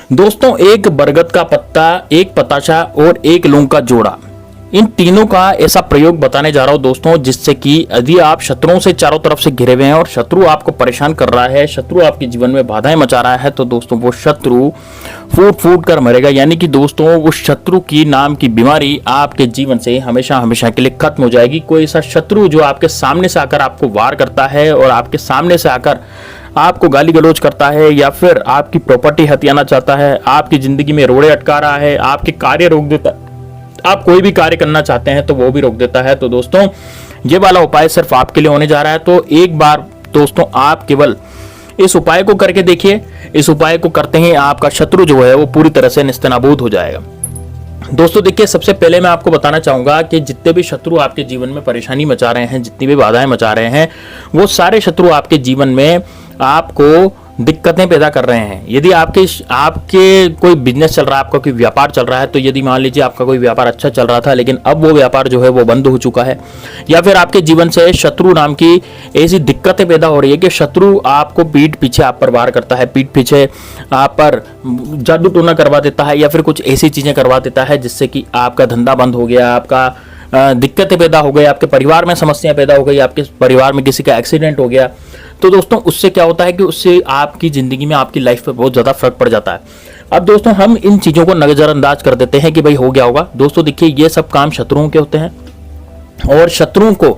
दोस्तों एक बरगद का पत्ता, एक पताशा और एक लौंग का जोड़ा, इन तीनों का ऐसा प्रयोग बताने जा रहा हूं दोस्तों, जिससे कि यदि आप शत्रुओं से चारों तरफ से घिरे हुए हैं और शत्रु आपको परेशान कर रहा है, शत्रु आपके जीवन में बाधाएं मचा रहा है, तो दोस्तों वो शत्रु फूट फूट कर मरेगा। यानी कि दोस्तों वो शत्रु की नाम की बीमारी आपके जीवन से हमेशा हमेशा के लिए खत्म हो जाएगी। कोई ऐसा शत्रु जो आपके सामने से आकर आपको वार करता है और आपके सामने से आकर आपको गाली गलौज करता है या फिर आपकी प्रॉपर्टी हथियाना चाहता है, आपकी जिंदगी में रोड़े अटका रहा है, आपके कार्य रोक देता है, आप कोई भी कार्य करना चाहते हैं तो वो भी रोक देता है, तो दोस्तों ये वाला उपाय सिर्फ आपके लिए होने जा रहा है। तो एक बार दोस्तों आप केवल इस उपाय को करके देखिए। इस उपाय को करते ही आपका शत्रु जो है वो पूरी तरह से निस्तेनाबूद हो जाएगा। दोस्तों देखिए, सबसे पहले मैं आपको बताना चाहूंगा कि जितने भी शत्रु आपके जीवन में परेशानी मचा रहे हैं, जितनी भी बाधाएं मचा रहे हैं, वो सारे शत्रु आपके जीवन में आपको दिक्कतें पैदा कर रहे हैं। यदि आपके कोई बिजनेस चल रहा है, आपका कोई व्यापार चल रहा है, तो यदि मान लीजिए आपका कोई व्यापार अच्छा चल रहा था लेकिन अब वो व्यापार जो है वो बंद हो चुका है, या फिर आपके जीवन से शत्रु नाम की ऐसी दिक्कतें पैदा हो रही है कि शत्रु आपको पीठ पीछे आप पर वार करता है, पीठ पीछे आप पर जादू टोना करवा देता है या फिर कुछ ऐसी चीजें करवा देता है जिससे कि आपका धंधा बंद हो गया, आपका दिक्कतें पैदा हो गई, आपके परिवार में समस्याएं पैदा हो गई, आपके परिवार में किसी का एक्सीडेंट हो गया। तो दोस्तों उससे क्या होता है कि उससे आपकी जिंदगी में, आपकी लाइफ पे बहुत ज्यादा फर्क पड़ जाता है। अब दोस्तों हम इन चीजों को नजरअंदाज कर देते हैं कि भाई हो गया होगा। दोस्तों देखिए, ये सब काम शत्रुओं के होते हैं और शत्रुओं को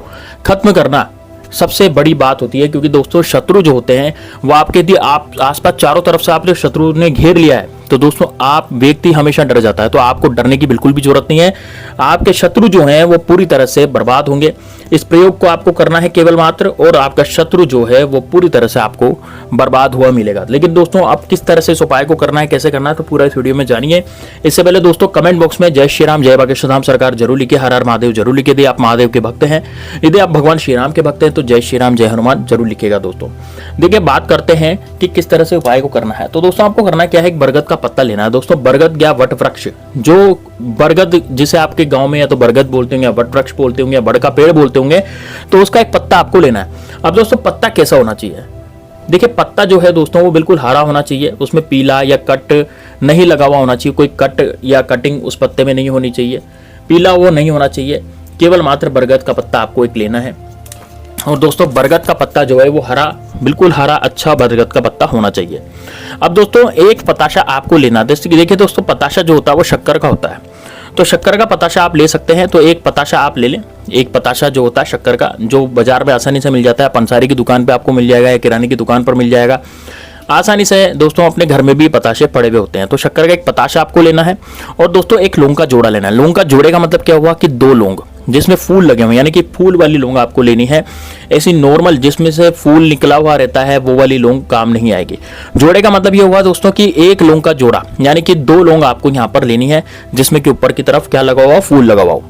खत्म करना सबसे बड़ी बात होती है, क्योंकि दोस्तों शत्रु जो होते हैं वो आपके यदि आप आसपास चारों तरफ से आपने शत्रु ने घेर लिया है तो दोस्तों आप व्यक्ति हमेशा डर जाता है। तो आपको डरने की बिल्कुल भी जरूरत नहीं है। आपके शत्रु जो हैं वो पूरी तरह से बर्बाद होंगे। इस प्रयोग को आपको करना है केवल मात्र, और आपका शत्रु जो है वो पूरी तरह से आपको बर्बाद हुआ मिलेगा। लेकिन दोस्तों अब किस तरह से इस उपाय को करना है, कैसे करना है, तो पूरा इस वीडियो में जानिए। इससे पहले दोस्तों कमेंट बॉक्स में जय श्री राम, जय बागेश्वर धाम सरकार जरूर लिखिए, हर हर महादेव जरूर लिखिए। यदि आप महादेव के भक्त हैं, यदि आप भगवान श्री राम के भक्त हैं, तो जय श्री राम जय हनुमान जरूर लिखिएगा। दोस्तों देखिए, बात करते हैं कि किस तरह से उपाय को करना है। तो दोस्तों आपको करना क्या है, एक बरगद का पत्ता लेना है। दोस्तों बरगद या वट वृक्ष, जो बरगद जिसे आपके गांव में या तो बरगद बोलते होंगे, वट वृक्ष बोलते होंगे, बड़ का पेड़ बोलते होंगे, तो उसका एक पत्ता आपको लेना है। अब दोस्तों पत्ता कैसा होना चाहिए, देखिए पत्ता जो है दोस्तों वो बिल्कुल हरा होना चाहिए, उसमें पीला या कट नहीं लगा हुआ होना चाहिए, कोई कट या कटिंग उस पत्ते में नहीं होनी चाहिए, पीला वो नहीं होना चाहिए। केवल मात्र बरगद का पत्ता आपको एक लेना है। और दोस्तों बरगद का पत्ता जो है वो हरा, बिल्कुल हरा अच्छा बरगद का पत्ता होना चाहिए। अब दोस्तों एक पताशा आपको लेना है। देखिए दोस्तों पताशा जो होता है वो शक्कर का होता है, तो शक्कर का पताशा आप ले सकते हैं। तो एक पताशा आप ले लें। एक पताशा जो होता है शक्कर का, जो बाजार में आसानी से मिल जाता है, पंसारी की दुकान पे आपको मिल जाएगा या किराने की दुकान पर मिल जाएगा आसानी से। दोस्तों अपने घर में भी पताशे पड़े हुए होते हैं, तो शक्कर का एक पताशा आपको लेना है। और दोस्तों एक लौंग का जोड़ा लेना है। लौंग का जोड़े का मतलब क्या हुआ कि 2 लौंग जिसमें फूल लगे हुए, यानी कि फूल वाली लौंग आपको लेनी है। ऐसी नॉर्मल जिसमें से फूल निकला हुआ रहता है वो वाली लौंग काम नहीं आएगी। जोड़े का मतलब ये हुआ दोस्तों कि एक लौंग का जोड़ा, यानी कि 2 लौंग आपको यहाँ पर लेनी है जिसमें कि ऊपर की तरफ क्या लगा हुआ, फूल लगा हुआ हो।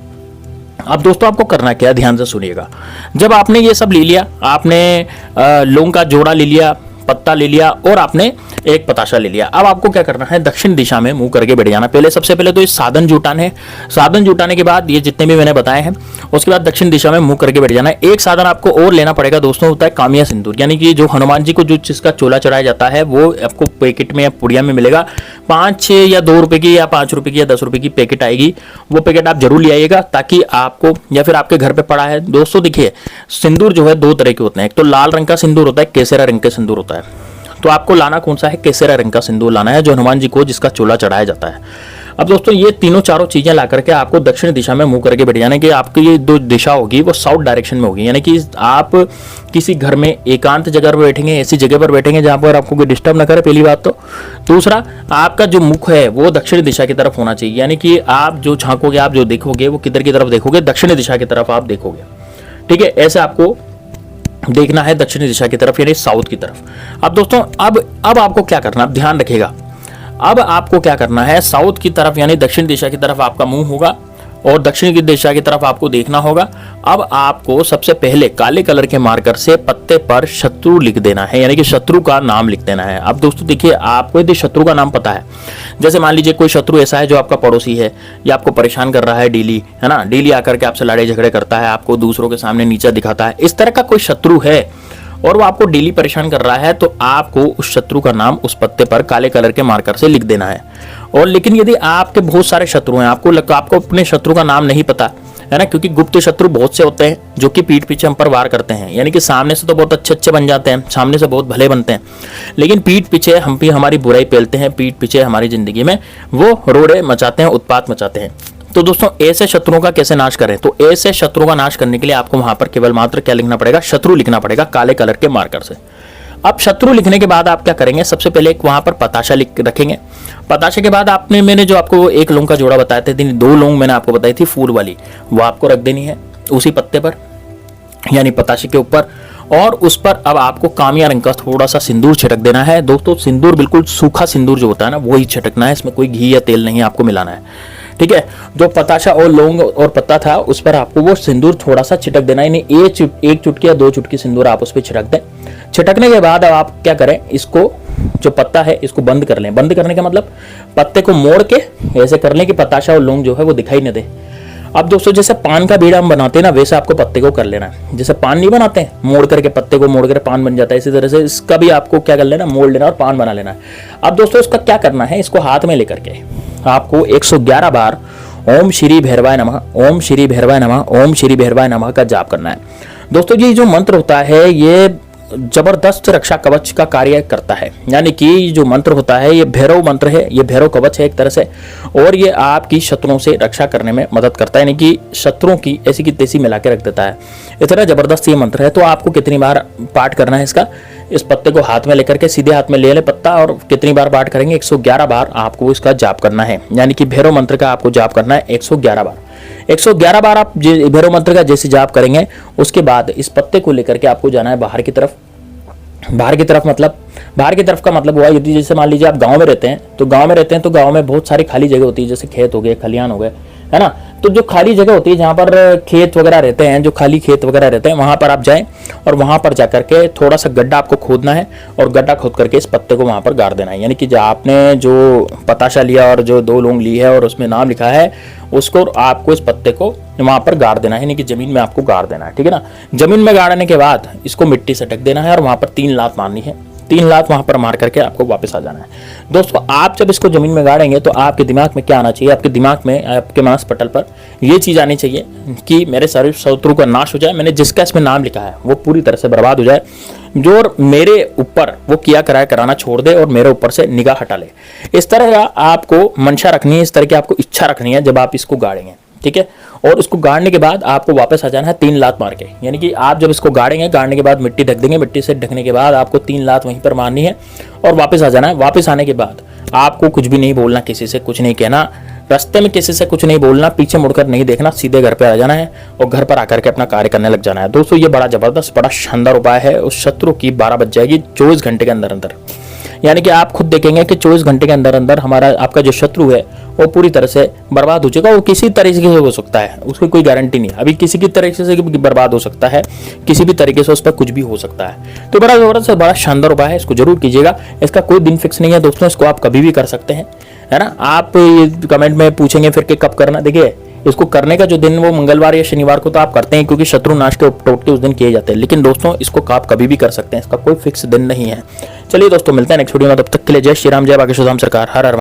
अब दोस्तों आपको करना क्या है, ध्यान से सुनिएगा। जब आपने ये सब ले लिया, आपने लौंग का जोड़ा ले लिया, पत्ता ले लिया और आपने एक पताशा ले लिया, अब आपको क्या करना है, दक्षिण दिशा में मुंह करके बैठ जाना। पहले सबसे पहले तो इस साधन जुटाने है। साधन जुटाने के बाद ये जितने भी मैंने बताए हैं उसके बाद दक्षिण दिशा में मुंह करके बैठ जाना है। एक साधन आपको और लेना पड़ेगा दोस्तों, होता है कामिया सिंदूर, यानी कि जो हनुमान जी को जो जिसका चोला चढ़ाया जाता है वो आपको पैकेट में या पुड़िया में मिलेगा। 5, 6 या 2 रुपए की या 5 रुपए की या 10 रुपए की पैकेट आएगी, वो पैकेट आप जरूर ले आइएगा ताकि आपको, या फिर आपके घर पे पड़ा है। दोस्तों देखिए सिंदूर जो है 2 तरह के होते हैं, एक तो लाल रंग का सिंदूर होता है, केसरा रंग का सिंदूर होता है। तो आपको लाना कौन सा है, केसरा रंग का सिंदूर लाना है, जो हनुमान जी को जिसका चोला चढ़ाया जाता है। अब दोस्तों ये तीनों चारों चीजें ला करके आपको दक्षिण दिशा में मुंह करके बैठ जाना है कि आपकी ये 2 दिशा होगी वो साउथ डायरेक्शन में होगी, यानी कि आप किसी घर में एकांत जगह पर बैठेंगे, ऐसी जगह पर बैठेंगे जहां पर आपको कोई डिस्टर्ब ना करे, पहली बात तो। दूसरा, आपका जो मुख है वो दक्षिण दिशा की तरफ होना चाहिए, यानी कि आप जो झांकोगे, आप जो देखोगे वो किधर की तरफ देखोगे, दक्षिण दिशा की तरफ आप देखोगे। ठीक है, ऐसे आपको देखना है दक्षिणी दिशा की तरफ, यानी साउथ की तरफ। अब दोस्तों अब आपको क्या करना है, ध्यान रखिएगा। अब आपको क्या करना है, साउथ की तरफ यानी दक्षिण दिशा की तरफ आपका मुंह होगा और दक्षिण की दिशा की तरफ आपको देखना होगा। अब आपको सबसे पहले काले कलर के मार्कर से पत्ते पर शत्रु लिख देना है, यानी कि शत्रु का नाम लिख देना है। अब दोस्तों देखिए, आपको यदि शत्रु का नाम पता है, जैसे मान लीजिए कोई शत्रु ऐसा है जो आपका पड़ोसी है या आपको परेशान कर रहा है डेली, है ना, डेली आकर के आपसे लड़ाई झगड़े करता है, आपको दूसरों के सामने नीचा दिखाता है, इस तरह का कोई शत्रु है और वो आपको डेली परेशान कर रहा है, तो आपको उस शत्रु का नाम उस पत्ते पर काले कलर के मार्कर से लिख देना है। और लेकिन यदि आपके बहुत सारे शत्रु हैं, आपको अपने शत्रु का नाम नहीं पता है ना, क्योंकि गुप्त शत्रु बहुत से होते हैं जो कि पीठ पीछे हम पर वार करते हैं। यानी कि सामने से तो बहुत अच्छे बन जाते हैं, सामने से बहुत भले बनते हैं, लेकिन पीठ पीछे हम भी हमारी बुराई पेलते हैं, पीठ पीछे हमारी जिंदगी में वो रोड़े मचाते हैं, उत्पात मचाते हैं। तो दोस्तों ऐसे शत्रुओं का कैसे नाश करें? तो ऐसे शत्रुओं का नाश करने के लिए आपको वहां पर केवल मात्र क्या लिखना पड़ेगा? शत्रु लिखना पड़ेगा काले कलर के मार्कर से। अब शत्रु लिखने के बाद आप क्या करेंगे? सबसे पहले एक वहां पर पताशा लिख रखेंगे। पताशे के बाद मैंने जो आपको एक लौंग का जोड़ा बताया था, 2 लौंग मैंने आपको बताई थी फूल वाली, वो आपको रख देनी है उसी पत्ते पर, यानी पताशे के ऊपर। और उस पर अब आपको कामिया रंग का थोड़ा सा सिंदूर छिटक देना है। दोस्तों सिंदूर बिल्कुल सूखा सिंदूर जो होता है ना, वही छिटकना है, इसमें कोई घी या तेल नहीं आपको मिलाना है, ठीक है। जो पताशा और लौंग और पत्ता था उस पर आपको वो सिंदूर थोड़ा सा छिटक देना है, यानी एक चुटकी या 2 चुटकी सिंदूर आप उस पर छिटक दें। छिटकने के बाद अब आप क्या करें, इसको जो पत्ता है इसको बंद कर लें। बंद करने का मतलब पत्ते को मोड़ के ऐसे कर लें कि पताशा और लौंग जो है वो दिखाई न दे। अब दोस्तों जैसे पान का बीड़ा हम बनाते हैं ना, वैसे आपको पत्ते को कर लेना है। जैसे पान नहीं बनाते हैं, मोड़ करके पत्ते को मोड़ कर पान बन जाता है, इसी तरह से इसका भी आपको क्या कर लेना, मोड़ लेना और पान बना लेना है। अब दोस्तों इसका क्या करना है, इसको हाथ में लेकर के आपको 111 बार ओम श्री भैरवाय नमः, ओम श्री भैरवाय नमः, ओम श्री भैरवाय नमः का जाप करना है। दोस्तों ये जो मंत्र होता है ये जबरदस्त रक्षा कवच का कार्य करता है। यानी कि जो मंत्र होता है ये भैरव मंत्र है, ये भैरव कवच है एक तरह से, और ये आपकी शत्रुओं से रक्षा करने में मदद करता है, यानी कि शत्रुओं की ऐसी की तैसी मिला के रख देता है। इतना जबरदस्त ये मंत्र है। तो आपको कितनी बार पाठ करना है इसका? इस पत्ते को हाथ में लेकर के सीधे हाथ में ले ले पत्ता, और कितनी बार पाठ करेंगे? 111 बार आपको इसका जाप करना है। यानी कि भैरव मंत्र का आपको जाप करना है 111 बार। 111 बार आप भैरव मंत्र का जैसे जाप करेंगे, उसके बाद इस पत्ते को लेकर के आपको जाना है बाहर की तरफ। बाहर की तरफ का मतलब हुआ, यदि जैसे मान लीजिए आप गांव में रहते हैं, तो गांव में बहुत सारी खाली जगह होती है, जैसे खेत हो गए, खलियान हो गए, है ना। तो जो खाली जगह होती है जहाँ पर खेत वगैरह रहते हैं, जो खाली खेत वगैरह रहते हैं, वहां पर आप जाएं और वहां पर जाकर के थोड़ा सा गड्ढा आपको खोदना है, और गड्ढा खोद करके इस पत्ते को वहां पर गाड़ देना है। यानी कि जो आपने जो पताशा लिया और जो 2 लौंग ली है और उसमें नाम लिखा है, उसको आपको इस पत्ते को वहां पर गाड़ देना है, यानी कि जमीन में आपको गाड़ देना है, ठीक है ना। जमीन में गाड़ने के बाद इसको मिट्टी से ढक देना है और वहां पर 3 लात मारनी है। 3 लात वहां पर मार करके आपको वापस आ जाना है। दोस्तों आप जब इसको जमीन में गाड़ेंगे तो आपके दिमाग में क्या आना चाहिए? आपके दिमाग में, आपके मांस पटल पर ये चीज आनी चाहिए कि मेरे सारे शत्रु का नाश हो जाए, मैंने जिसका इसमें नाम लिखा है वो पूरी तरह से बर्बाद हो जाए, जो मेरे ऊपर वो किया कराना छोड़ दे और मेरे ऊपर से निगाह हटा ले। इस तरह का आपको मंशा रखनी है, इस तरह की आपको इच्छा रखनी है जब आप इसको गाड़ेंगे, ठीक है। और उसको गाड़ने के बाद आपको वापस आ जाना है 3 लात मार के। यानी कि आप जब इसको गाड़ेंगे, गाड़ने के बाद मिट्टी ढक देंगे, मिट्टी से ढकने के बाद आपको 3 लात वहीं पर मारनी है और वापस आ जाना है। वापस आने के बाद आपको कुछ भी नहीं बोलना, किसी से कुछ नहीं कहना, रास्ते में किसी से कुछ नहीं बोलना, पीछे मुड़कर नहीं देखना, सीधे घर पे आ जाना है और घर पर आकर के अपना कार्य करने लग जाना है। दोस्तों ये बड़ा जबरदस्त, बड़ा शानदार उपाय है। उस शत्रु की 12 बज जाएगी 24 घंटे के अंदर अंदर। यानी कि आप खुद देखेंगे कि 24 घंटे के अंदर अंदर आपका जो शत्रु है वो पूरी तरह से बर्बाद हो जाएगा। वो किसी तरीके से हो सकता है, उसकी कोई गारंटी नहीं। अभी किसी की तरीके से बर्बाद हो सकता है, किसी भी तरीके से उस पर कुछ भी हो सकता है। तो बड़ा जबरदस्त, बड़ा शानदार उपाय है, इसको जरूर कीजिएगा। इसका कोई दिन फिक्स नहीं है दोस्तों, इसको आप कभी भी कर सकते हैं, है ना। आप कमेंट में पूछेंगे फिर कि कब करना, देखिए इसको करने का जो दिन वो मंगलवार या शनिवार को तो आप करते हैं, क्योंकि शत्रु नाश के टोटके उस दिन किए जाते हैं। लेकिन दोस्तों इसको आप कभी भी कर सकते हैं, इसका कोई फिक्स दिन नहीं है। चलिए दोस्तों मिलते हैं नेक्स्ट वीडियो में, तब तक के लिए जय श्री राम, जय बागेश्वर धाम सरकार, हर हर